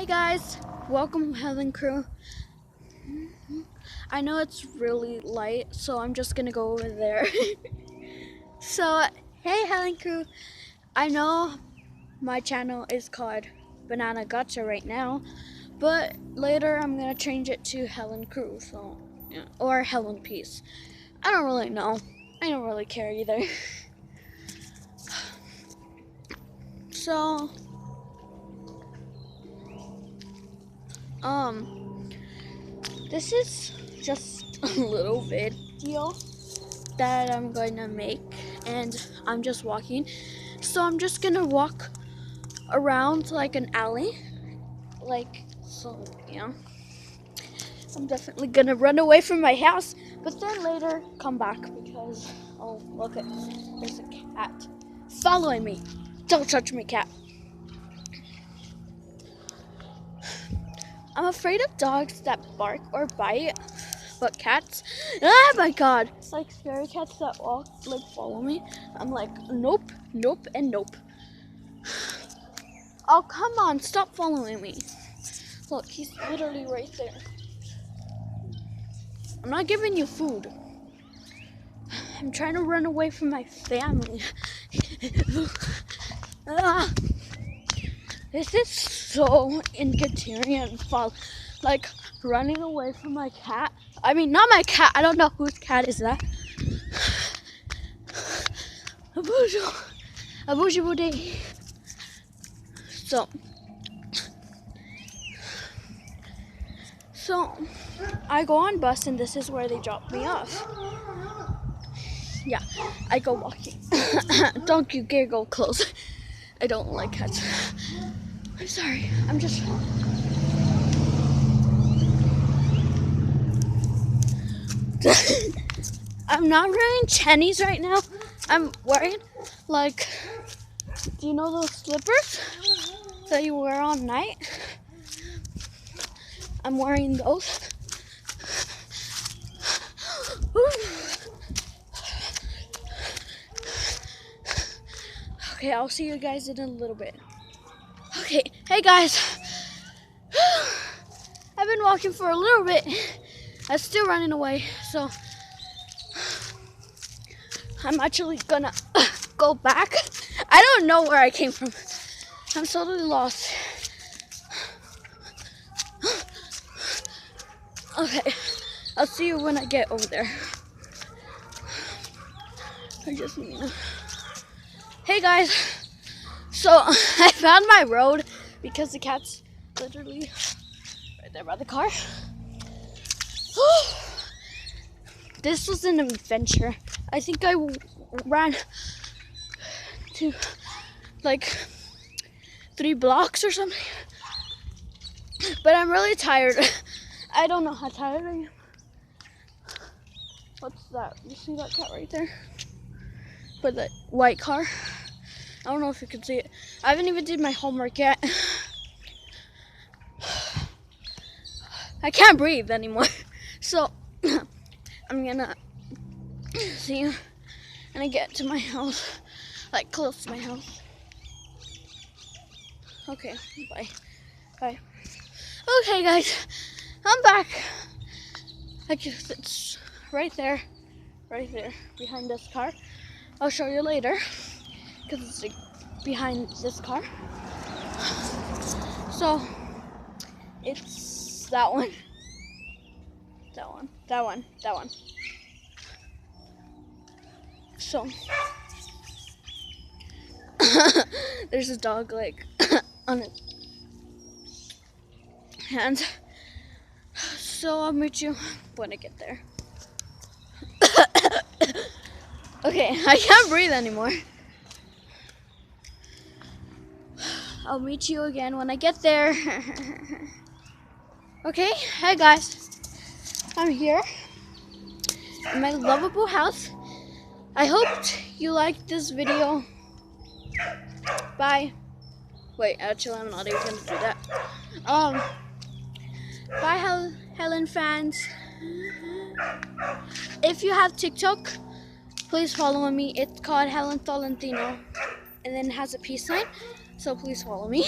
Hey guys, welcome Helen Crew. I know it's really light, so I'm just gonna go over there. So, hey Helen Crew. I know my channel is called Banana Gotcha right now, but later I'm gonna change it to Helen Crew, so yeah, or Helen Peace. I don't really know. I don't really care either. So, this is just a little video that I'm going to make, and I'm just walking. So I'm just gonna walk around like an alley, so yeah. I'm definitely gonna run away from my house, but then later come back because look at there's a cat following me. Don't touch me, cat. I'm afraid of dogs that bark or bite, but cats, oh my god, like scary cats that walk, like follow me. I'm like, nope, nope, and nope. Oh, come on, stop following me. Look, he's literally right there. I'm not giving you food. I'm trying to run away from my family. This is so inconvenient. Like running away from my cat. I mean, not my cat. I don't know whose cat is that. Abuju Budi. So I go on bus and this is where they drop me off. Yeah, I go walking. Don't you dare go close. I don't like cats. I'm sorry. I'm not wearing chennies right now. I'm wearing do you know those slippers that you wear all night? I'm wearing those. Okay, I'll see you guys in a little bit. Okay, hey guys. I've been walking for a little bit. I'm still running away, so I'm actually gonna go back. I don't know where I came from. I'm totally lost. Okay, I'll see you when I get over there. I just need to... Hey guys, so I found my road because the cat's literally right there by the car. This was an adventure. I think I ran to like 3 blocks or something, but I'm really tired. I don't know how tired I am. What's that? You see that cat right there? But the white car. I don't know if you can see it. I haven't even did my homework yet. I can't breathe anymore. So I'm gonna see you when I get to my house, like close to my house. Okay, bye. Bye. Okay guys, I'm back. I guess it's right there behind this car. I'll show you later because it's like behind this car. So it's that one. So there's a dog like on its hand. So I'll meet you when I get there. Okay, I can't breathe anymore. I'll meet you again when I get there. Okay, hey guys. I'm here in my lovable house. I hope you liked this video. Bye. Wait, actually I'm not even gonna do that. Bye Helen fans. If you have TikTok, please follow me. It's called Helen Tolentino, and then it has a peace sign, so please follow me.